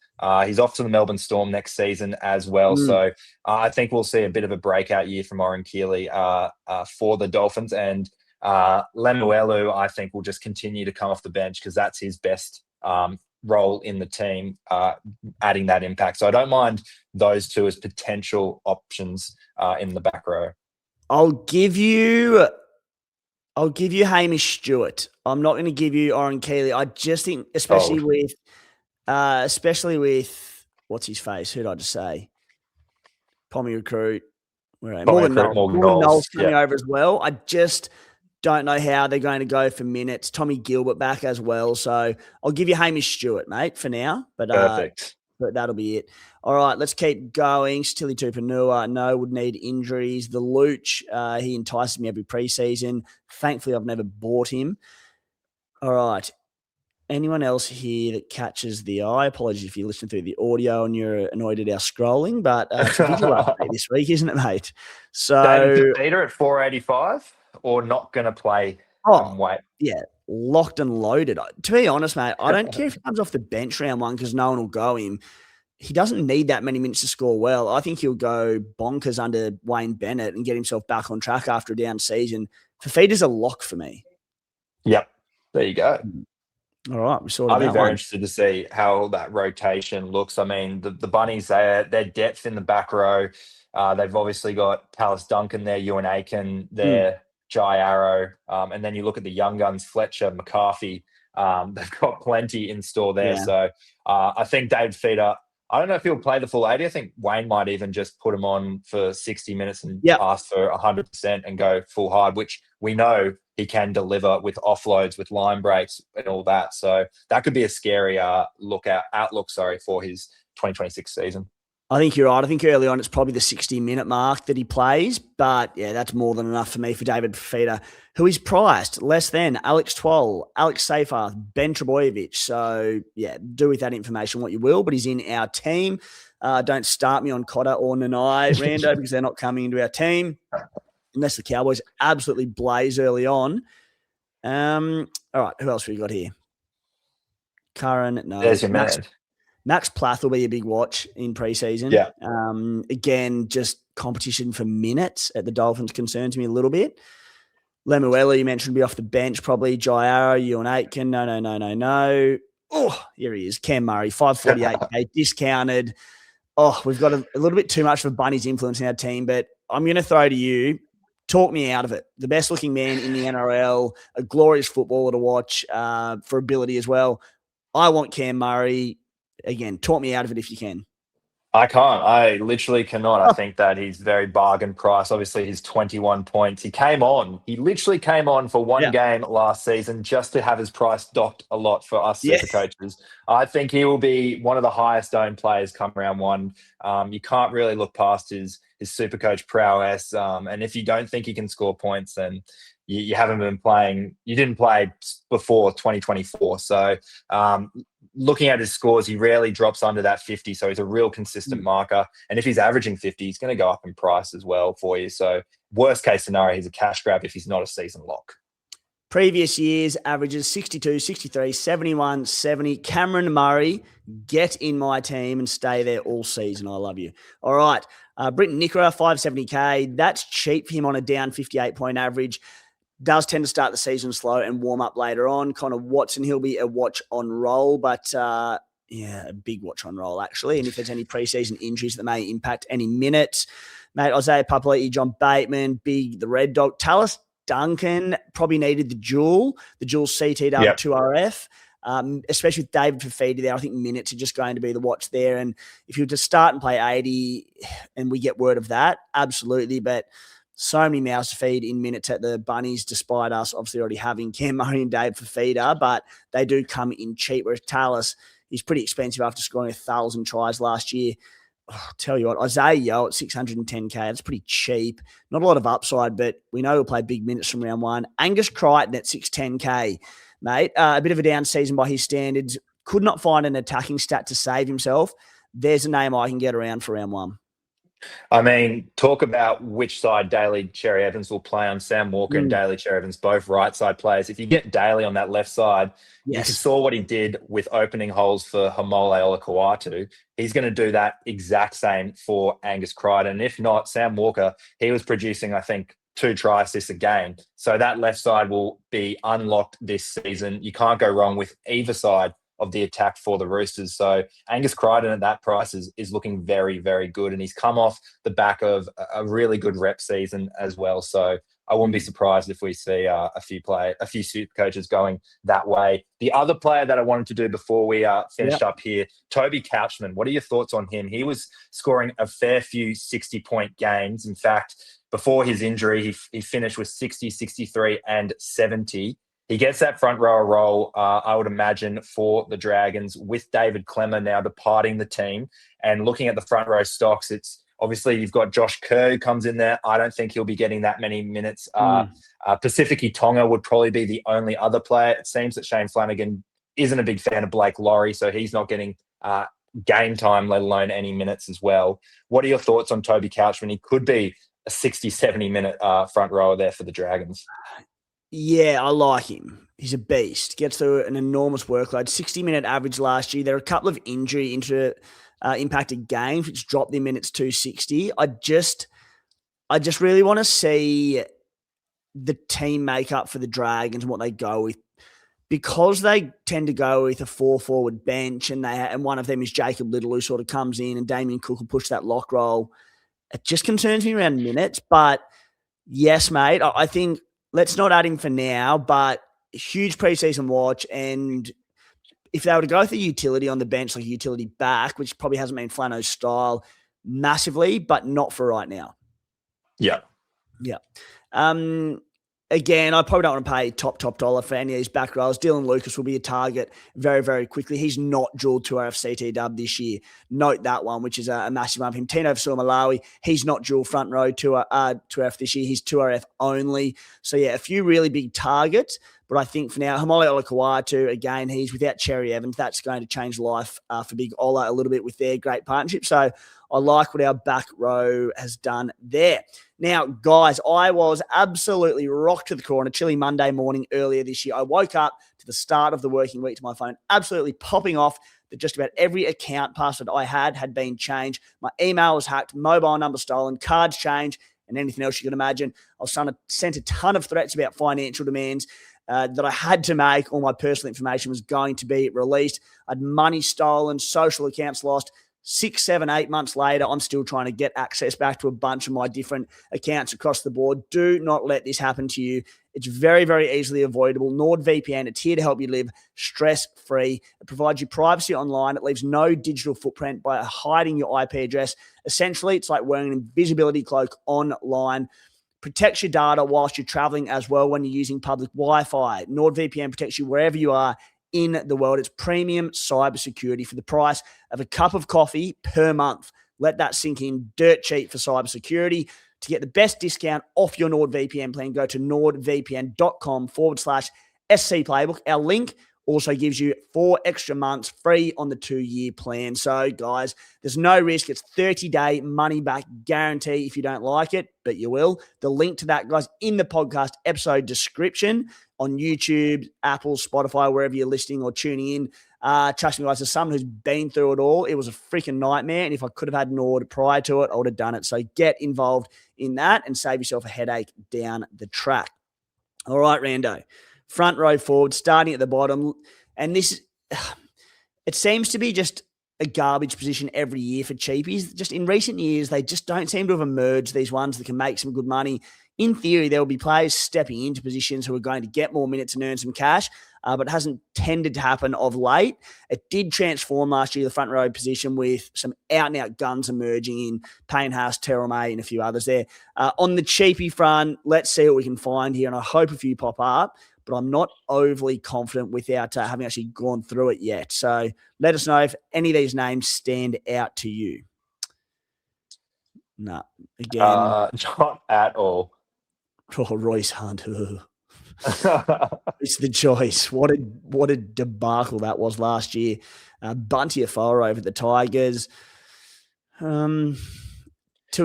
he's off to the Melbourne Storm next season as well. So I think we'll see a bit of a breakout year from Oren Keeley for the Dolphins. And Lemuelu, I think, will just continue to come off the bench because that's his best role in the team, adding that impact. So I don't mind those two as potential options in the back row. I'll give you Hamish Stewart. I'm not going to give you Oren Keeley. I just think, especially with what's his face? Who did I just say? Pommy recruit. Morgan Knowles coming over as well. I just don't know how they're going to go for minutes. Tommy Gilbert back as well. So I'll give you Hamish Stewart, mate, for now. But perfect. But that'll be it. All right, let's keep going. Stili Tupanua, would need injuries. The Luch, he entices me every preseason. Thankfully, I've never bought him. All right. Anyone else here that catches the eye? Apologies if you're listening through the audio and you're annoyed at our scrolling, but it's a visual update this week, isn't it, mate? So David Peter at 485 or not going to play? Wait. Yeah, locked and loaded. To be honest, mate, I don't care if he comes off the bench round one because no one will go him. he doesn't need that many minutes to score well. I think he'll go bonkers under Wayne Bennett and get himself back on track after a down season. Fafita's a lock for me. Yep. There you go. All right, we sorted I'll be that very one. interested to see how that rotation looks. I mean, the Bunnies, their depth in the back row, they've obviously got Tallis Duncan there, Ewan Aiken there, Jai Arrow, and then you look at the young guns, Fletcher, McCarthy. They've got plenty in store there. Yeah. So I think David Feeder, I don't know if he'll play the full 80. I think Wayne might even just put him on for 60 minutes and ask for 100% and go full hard, which we know he can deliver with offloads, with line breaks and all that. So that could be a scary outlook for his 2026 season. I think you're right. I think early on it's probably the 60-minute mark that he plays. But, yeah, that's more than enough for me for David Fafita, who is priced less than Alex Twoll, Alex Seyfarth, Ben Trebojevic. So, yeah, do with that information what you will. But he's in our team. Don't start me on Cotter or Nanai, Rando, because they're not coming into our team unless the Cowboys absolutely blaze early on. All right, who else have we got here? Curran, no. There's your man. Max Plath will be a big watch in preseason. Yeah. Again, just competition for minutes at the Dolphins concerns me a little bit. Lemuela, you mentioned, be off the bench probably. Jai Arrow, Ewan Aitken. No. Oh, here he is. Cam Murray, 548K, discounted. Oh, we've got a little bit too much of a Bunnies influence in our team, but I'm going to throw to you. Talk me out of it. The best looking man in the NRL, a glorious footballer to watch for ability as well. I want Cam Murray. Again, talk me out of it if you can. I can't. I literally cannot. I think that he's very bargain price. Obviously, he's 21 points. He literally came on for one game last season just to have his price docked a lot for us super coaches. I think he will be one of the highest owned players come round one. You can't really look past his super coach prowess. And if you don't think he can score points, then you haven't been playing. You didn't play before 2024. So looking at his scores, he rarely drops under that 50. So he's a real consistent marker. And if he's averaging 50, he's going to go up in price as well for you. So worst case scenario, he's a cash grab if he's not a season lock. Previous years, averages 62, 63, 71, 70. Cameron Murray, get in my team and stay there all season. I love you. All right. Britton Nickera, 570K. That's cheap for him on a down 58-point average. Does tend to start the season slow and warm up later on. Connor Watson, he'll be a watch on roll, but a big watch on roll, actually. And if there's any preseason injuries that may impact any minutes, mate, Isaiah Papali'i, John Bateman, the Red Dog, Tallis Duncan probably needed the dual CT'd up to RF, especially with David Fafita there. I think minutes are just going to be the watch there. And if you were to start and play 80 and we get word of that, absolutely. But so many mouths to feed in minutes at the Bunnies, despite us obviously already having Cam Murray and Dave Fafita, but they do come in cheap, whereas Tallis is pretty expensive after scoring 1,000 tries last year. I'll tell you what, Isaiah Yeo at 610K, that's pretty cheap. Not a lot of upside, but we know he'll play big minutes from round one. Angus Crichton at 610K, mate. A bit of a down season by his standards. Could not find an attacking stat to save himself. There's a name I can get around for round one. I mean, talk about which side Daly Cherry Evans will play on. Sam Walker and Daly Cherry Evans, both right side players. If you get Daly on that left side, you saw what he did with opening holes for Hamole Olakau'atu. He's going to do that exact same for Angus Crichton. And if not, Sam Walker, he was producing, I think, 2 try assists a game. So that left side will be unlocked this season. You can't go wrong with either side of the attack for the Roosters. So Angus Crichton at that price is looking very, very good. And he's come off the back of a really good rep season as well. So I wouldn't be surprised if we see a few super coaches going that way. The other player that I wanted to do before we finished up here, Toby Couchman. What are your thoughts on him? He was scoring a fair few 60-point games. In fact, before his injury, he finished with 60, 63, and 70. He gets that front rower role, I would imagine, for the Dragons with David Clemmer now departing the team. And looking at the front row stocks, it's obviously you've got Josh Kerr who comes in there. I don't think he'll be getting that many minutes. Pacifici Tonga would probably be the only other player. It seems that Shane Flanagan isn't a big fan of Blake Laurie, so he's not getting game time, let alone any minutes as well. What are your thoughts on Toby Couchman? He could be a 60, 70-minute front rower there for the Dragons. Yeah, I like him. He's a beast. Gets through an enormous workload. 60-minute average last year. There are a couple of injury impacted games, which dropped their minutes to 60. I just really want to see the team makeup for the Dragons and what they go with, because they tend to go with a 4-forward bench, and one of them is Jacob Little, who sort of comes in, and Damien Cook will push that lock roll. It just concerns me around minutes. But yes, mate, I think let's not add him for now, but huge preseason watch. And if they were to go with a utility on the bench, like a utility back, which probably hasn't been Flano's style massively, but not for right now. Yeah. Yeah. Again, I probably don't want to pay top dollar for any of these back rows. Dylan Lucas will be a target very, very quickly. He's not dual 2RF CT dub this year. Note that one, which is a massive one for him. Tino Malawi, he's not dual front row 2RF this year. He's 2RF only. So, yeah, a few really big targets. But I think for now, Hamole Olakawatu, again, he's without Cherry Evans. That's going to change life for Big Ola a little bit with their great partnership. So I like what our back row has done there. Now, guys, I was absolutely rocked to the core on a chilly Monday morning earlier this year. I woke up to the start of the working week to my phone, absolutely popping off that just about every account password I had been changed. My email was hacked, mobile number stolen, cards changed, and anything else you can imagine. I was sent a ton of threats about financial demands that I had to make. All my personal information was going to be released. I had money stolen, social accounts lost. 6, 7, 8 months later, I'm still trying to get access back to a bunch of my different accounts across the board. Do not let this happen to you. It's very, very easily avoidable. NordVPN, it's here to help you live stress-free. It provides you privacy online. It leaves no digital footprint by hiding your IP address. Essentially, it's like wearing an invisibility cloak online. Protects your data whilst you're traveling as well when you're using public Wi-Fi. NordVPN protects you wherever you are in the world. It's premium cybersecurity for the price of a cup of coffee per month. Let that sink in. Dirt cheap for cybersecurity. To get the best discount off your NordVPN plan, go to nordvpn.com/SC Playbook. Our link also gives you 4 extra months free on the 2-year plan. So, guys, there's no risk. It's 30-day money-back guarantee if you don't like it, but you will. The link to that, guys, in the podcast episode description on YouTube, Apple, Spotify, wherever you're listening or tuning in. Trust me, guys, as someone who's been through it all, it was a freaking nightmare. And if I could have had Nord prior to it, I would have done it. So get involved in that and save yourself a headache down the track. All right, Rando. Front row forward, starting at the bottom. And this, it seems to be just a garbage position every year for cheapies. Just in recent years, they just don't seem to have emerged, these ones that can make some good money. In theory, there will be players stepping into positions who are going to get more minutes and earn some cash, but it hasn't tended to happen of late. It did transform last year, the front row position, with some out-and-out guns emerging in Payne Haas, Terrell May, and a few others there. On the cheapie front, let's see what we can find here, and I hope a few pop up, but I'm not overly confident without having actually gone through it yet. So let us know if any of these names stand out to you. No, again. Not at all. Oh, Royce Hunt. It's the choice. What a debacle that was last year. Bunty Afoa over at the Tigers. Tui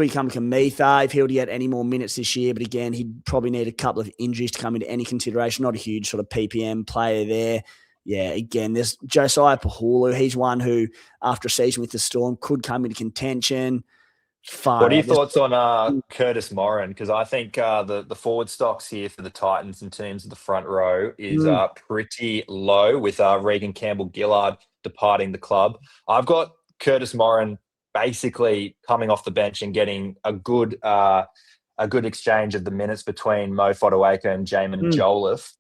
Kamikamitha, if he were to get any more minutes this year, but again, he'd probably need a couple of injuries to come into any consideration. Not a huge sort of PPM player there. Yeah, again, there's Josiah Pahulu. He's one who, after a season with the Storm, could come into contention. What are your thoughts on Curtis Morin? Because I think the forward stocks here for the Titans in terms of the front row is pretty low, with Regan Campbell-Gillard departing the club. I've got Curtis Morin basically coming off the bench and getting a good exchange of the minutes between Mo Fotuaika and Jamin Jolliffe.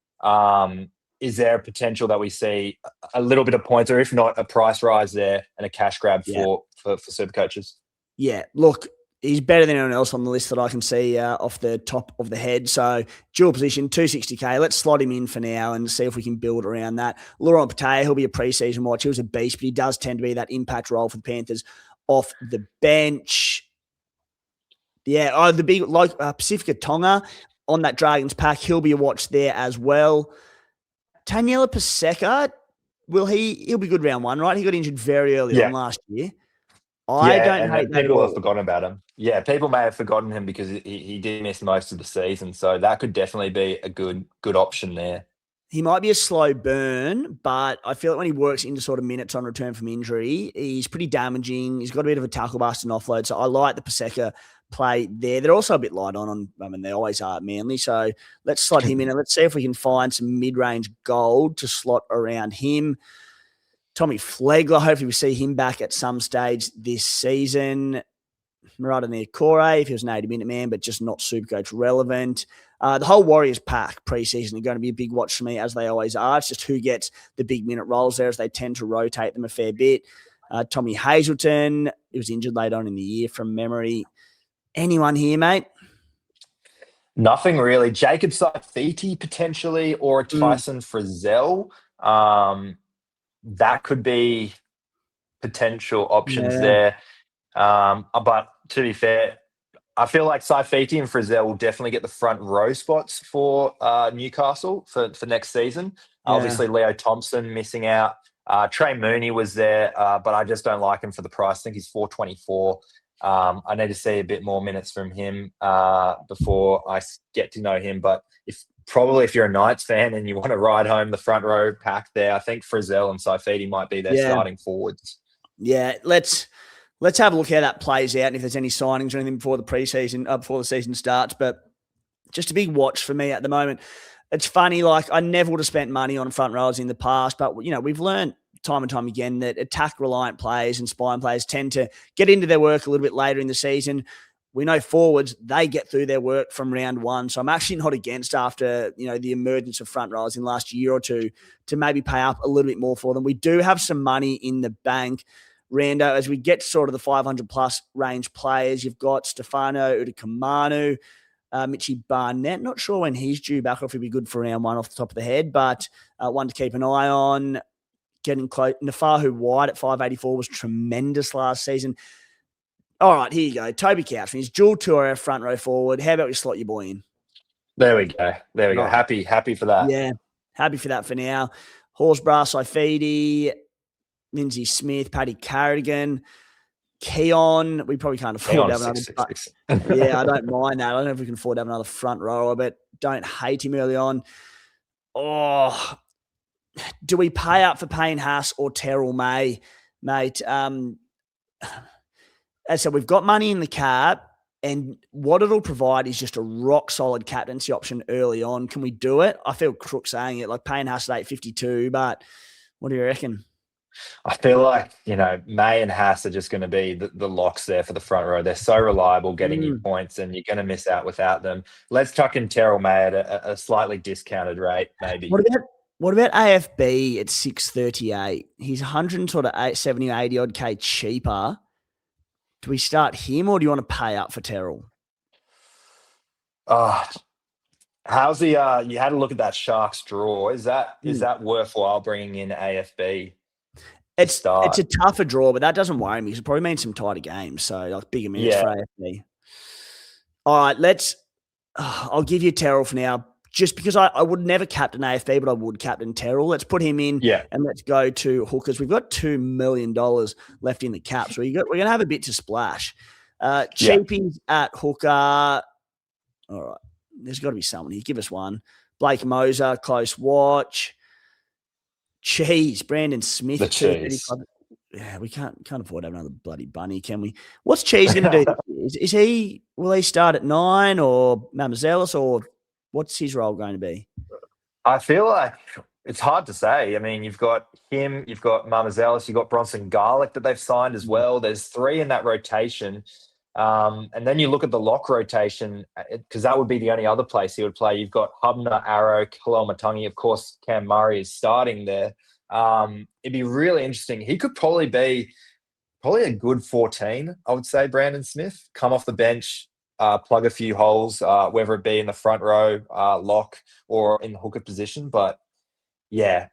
Is there a potential that we see a little bit of points, or if not, a price rise there and a cash grab for Supercoaches? Yeah, look, he's better than anyone else on the list that I can see off the top of the head. So dual position, 260K. Let's slot him in for now and see if we can build around that. Laurent Pate, he'll be a preseason watch. He was a beast, but he does tend to be that impact role for the Panthers off the bench. Yeah, the big Pacifica Tonga on that Dragons pack. He'll be a watch there as well. Taniela Paseka, he'll be good round one, right? He got injured very early on last year. I don't hate that. People have forgotten about him. Yeah, people may have forgotten him because he did miss most of the season. So that could definitely be a good option there. he might be a slow burn, but I feel like when he works into sort of minutes on return from injury, he's pretty damaging. He's got a bit of a tackle bust and offload. So I like the Paseka play there. They're also a bit light on, I mean, they always are at Manly. So let's slot him in and let's see if we can find some mid-range gold to slot around him. Tommy Flegler, hopefully we see him back at some stage this season. Murata Niokore, if he was an 80-minute man, but just not Supercoach relevant. The whole Warriors pack preseason are going to be a big watch for me, as they always are. It's just who gets the big minute roles there, as they tend to rotate them a fair bit. Tommy Hazelton, he was injured late on in the year from memory. Anyone here, mate? Nothing really. Jacob Saifiti potentially, or Tyson Frizzell. That could be potential options there. But to be fair, I feel like Saifiti and Frizzell will definitely get the front row spots for Newcastle for next season. Obviously, Leo Thompson missing out. Trey Mooney was there, but I just don't like him for the price. I think he's $4.24. I need to see a bit more minutes from him before I get to know him. But if you're a Knights fan and you want to ride home the front row pack there, I think Frizzell and Saifiti might be their starting forwards. Yeah, let's have a look how that plays out and if there's any signings or anything before before the season starts. But just a big watch for me at the moment. It's funny, like I never would have spent money on front rows in the past, but we've learned time and time again that attack-reliant players and spine players tend to get into their work a little bit later in the season. We know forwards, they get through their work from round one. So I'm actually not against, after the emergence of front rows in the last year or two, to maybe pay up a little bit more for them. We do have some money in the bank, Rando, as we get sort of the 500-plus range players. You've got Stefano Udakamanu, Mitchie Barnett. Not sure when he's due back or if he'd be good for round one off the top of the head, but one to keep an eye on. Getting close. Nafahu White at 584 was tremendous last season. All right, here you go. Toby Couchman. He's dual tour front row forward. How about we slot your boy in? There we go. Happy for that. Yeah, happy for that for now. Horsburgh, Saifidi, Lindsay Smith, Paddy Carrigan, Keon. We probably can't afford to have another. Yeah, I don't mind that. I don't know if we can afford to have another front rower, but don't hate him early on. Oh, do we pay up for Payne Haas or Terrell May, mate? As I said, we've got money in the cap, and what it'll provide is just a rock-solid captaincy option early on. Can we do it? I feel crook saying it. Like Payne Haas at 852, but what do you reckon? I feel like, May and Haas are just going to be the locks there for the front row. They're so reliable getting you points, and you're going to miss out without them. Let's tuck in Terrell May at a slightly discounted rate, maybe. What about AFB at 638? He's 170 or 80 odd K cheaper. Do we start him, or do you want to pay up for Terrell? How's the you had a look at that Sharks draw. Is that worthwhile bringing in AFB? It's a tougher draw, but that doesn't worry me because it probably means some tighter games. So like bigger minutes for AFB. All right, I'll give you Terrell for now, just because I would never captain AFB, but I would captain Terrell. Let's put him in, and let's go to hookers. We've got $2 million left in the cap, so we're going to have a bit to splash. Cheapies at hooker. All right, there's got to be someone here. Give us one. Blake Moser, close watch. Cheese, Brandon Smith. The cheese. Yeah, we can't afford to have another bloody bunny, can we? What's Cheese going to do? Will he start at 9 or Mamazelis, or what's his role going to be? I feel like it's hard to say. I mean, you've got him, you've got Mamazelis, you've got Bronson Garlick that they've signed as well. There's 3 in that rotation. And then you look at the lock rotation, because that would be the only other place he would play. You've got Hubner, Arrow, Kaloma-Tungi. Of course, Cam Murray is starting there. It'd be really interesting. He could probably be a good 14, I would say, Brandon Smith. Come off the bench, plug a few holes, whether it be in the front row, lock, or in the hooker position. But yeah,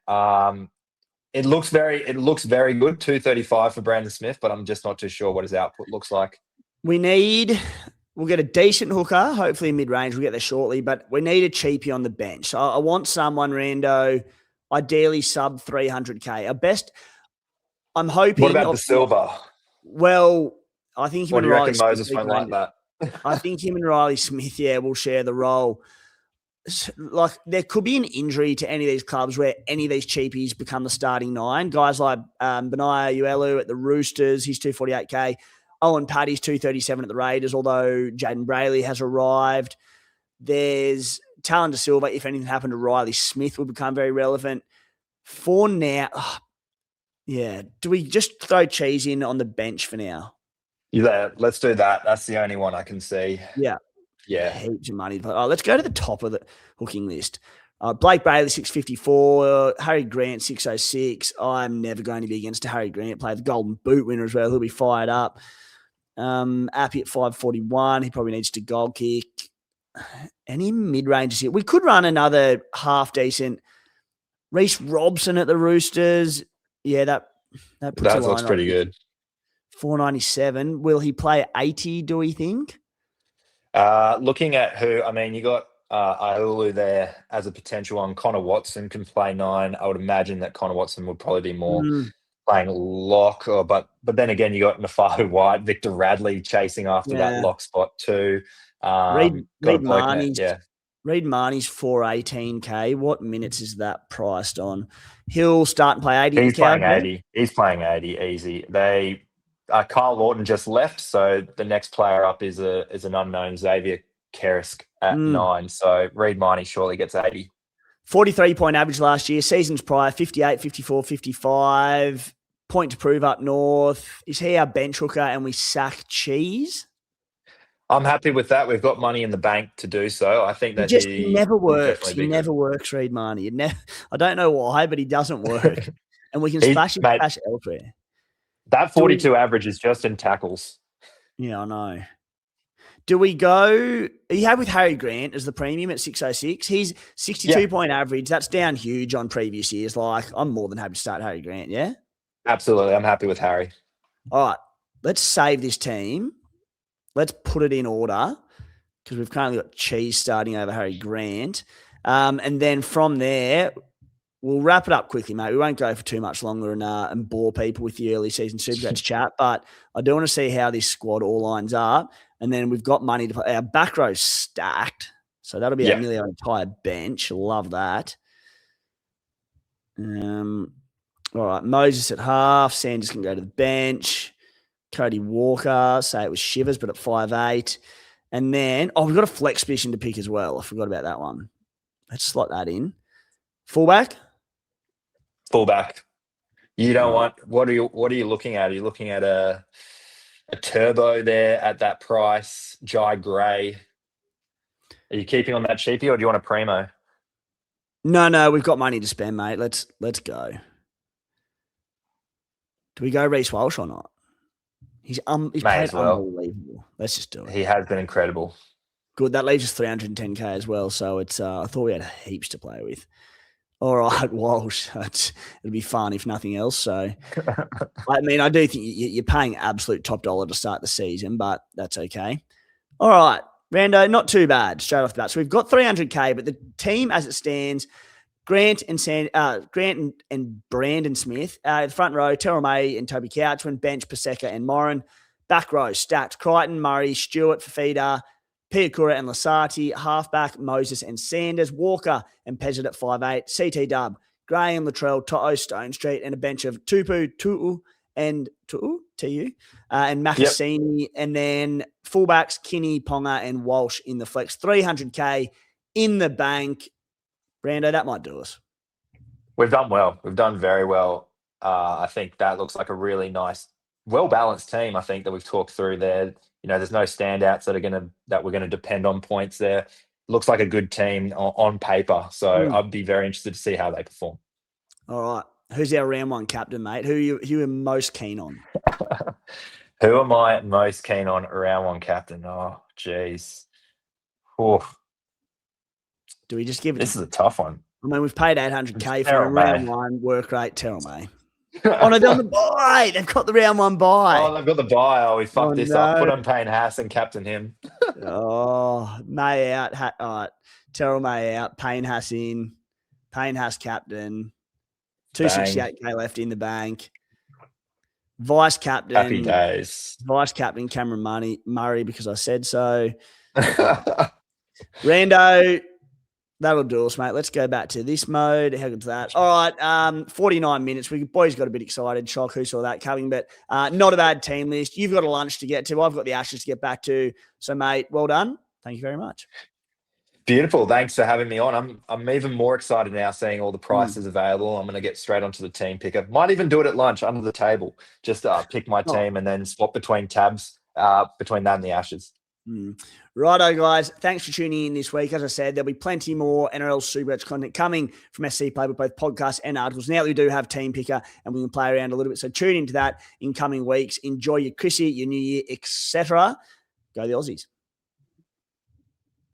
it looks very good. 235 for Brandon Smith, but I'm just not too sure what his output looks like. We'll get a decent hooker, hopefully mid-range. We'll get there shortly, but we need a cheapie on the bench. So I want someone, Rando, ideally sub 300K. Our best, I'm hoping. What about the silver? Well, I think him and Riley Moses won't like that. I think him and Riley Smith, will share the role. like there could be an injury to any of these clubs where any of these cheapies become the starting 9. Guys like Benaya Uelu at the Roosters, he's 248K. Owen Paddy's 237 at the Raiders, although Jaden Brayley has arrived. There's Talon De Silva. If anything happened to Riley Smith, would become very relevant. For now, yeah. Do we just throw Cheese in on the bench for now? Yeah, let's do that. That's the only one I can see. Yeah. Yeah. Heaps of money. Let's go to the top of the hooking list. Blake Bailey, 654. Harry Grant, 606. I'm never going to be against a Harry Grant player. The Golden Boot winner as well. He'll be fired up. Appy at 541. He probably needs to goal kick. Any mid-ranges here? We could run another half-decent Reece Robson at the Roosters. Yeah, that looks pretty good. 497. Will he play 80, do we think? Looking at who, I mean, you got Iulu there as a potential one. Connor Watson can play 9. I would imagine that Connor Watson would probably be more playing lock. But then again, you got Nafahu White, Victor Radley chasing after that lock spot too. Reid Marnie's 418K. What minutes is that priced on? He'll start and play 80. He's playing 80. He's playing 80 easy. Kyle Lawton just left, so the next player up is an unknown Xavier Kerisk at 9. So Reid Marnie surely gets 80. 43-point average last year. Seasons prior, 58, 54, 55. Point to prove up north. Is he our bench hooker and we sack Cheese? I'm happy with that. We've got money in the bank to do so. I think that he never works. He never works, Reid Marnie. I don't know why, but he doesn't work. And we can splash him cash elsewhere. That 42 average is just in tackles. Yeah, I know. Do we go? Are you happy with Harry Grant as the premium at 606? He's 62-point average. That's down huge on previous years. Like, I'm more than happy to start Harry Grant, yeah? Absolutely. I'm happy with Harry. All right. Let's save this team. Let's put it in order because we've currently got Cheese starting over Harry Grant. And then from there, we'll wrap it up quickly, mate. We won't go for too much longer and bore people with the early season Supercoach chat, but I do want to see how this squad all lines up. And then we've got money to play. Our back row's stacked, so that'll be nearly our entire bench. Love that. All right, Moses at half. Sanders can go to the bench. Cody Walker, say it was Shivers, but at 5'8". And then, we've got a flex position to pick as well. I forgot about that one. Let's slot that in. Fullback? Fullback. You don't want. What are you looking at? Are you looking at a turbo there at that price? Jai Gray. Are you keeping on that cheapie, or do you want a primo? No, we've got money to spend, mate. Let's go. Do we go Reece Walsh or not? He's played unbelievable. Let's just do it. He has been incredible. Good. That leaves us 310K as well. So it's I thought we had heaps to play with. All right, Walsh. It'll be fun if nothing else. So, I mean, I do think you're paying absolute top dollar to start the season, but that's okay. All right, Rando, not too bad straight off the bat. So we've got 300K, but the team as it stands, Grant and Brandon Smith. Front row, Terrell May and Toby Couchman. Bench, Paseka and Moran. Back row, stacked Crichton, Murray, Stewart, Fafita, Piakura and Lasati. Halfback, Moses and Sanders. Walker and Pezzett at 5'8". CT Dub, Graham, Latrell, To'o, Stone Street, and a bench of Tupu, Tu, and Macassini. Yep. And then fullbacks, Kinney, Ponga, and Walsh in the flex. 300K in the bank. Brando, that might do us. We've done well. We've done very well. I think that looks like a really nice, well-balanced team, I think, that we've talked through there. You know, there's no standouts that we're gonna depend on points there. Looks like a good team on paper. So I'd be very interested to see how they perform. All right. Who's our round one captain, mate? Who are most keen on? Who am I most keen on round one captain? Oh, geez. Oof. Do we just give it? This is a tough one. I mean, we've paid 800K for a round one work rate. Terrell May. Oh, no, they're on the bye. They've got the round one bye. Oh, they've got the bye. Oh, we fucked this up. Put on Payne Haas and captain him. May out. All right. Terrell May out. Payne Haas in. Payne Haas captain. 268K left in the bank. Vice captain. Happy days. Vice captain Cameron Murray because I said so. Rando, That'll do us, mate. Let's go back to this mode. How good's that? All right, 49 minutes. We boys got a bit excited. Shock, who saw that coming? But not a bad team list. You've got a lunch to get to. I've got the Ashes to get back to. So, mate, well done. Thank you very much. Beautiful. Thanks for having me on. I'm even more excited now seeing all the prices available. I'm going to get straight onto the team picker. Might even do it at lunch under the table. Just pick my team and then swap between tabs between that and the Ashes. Righto, guys. Thanks for tuning in this week. As I said, there'll be plenty more NRL Supercoach content coming from SC Playbook, both podcasts and articles. Now we do have Team Picker, and we can play around a little bit. So tune into that in coming weeks. Enjoy your Chrissy, your New Year, etc. Go the Aussies.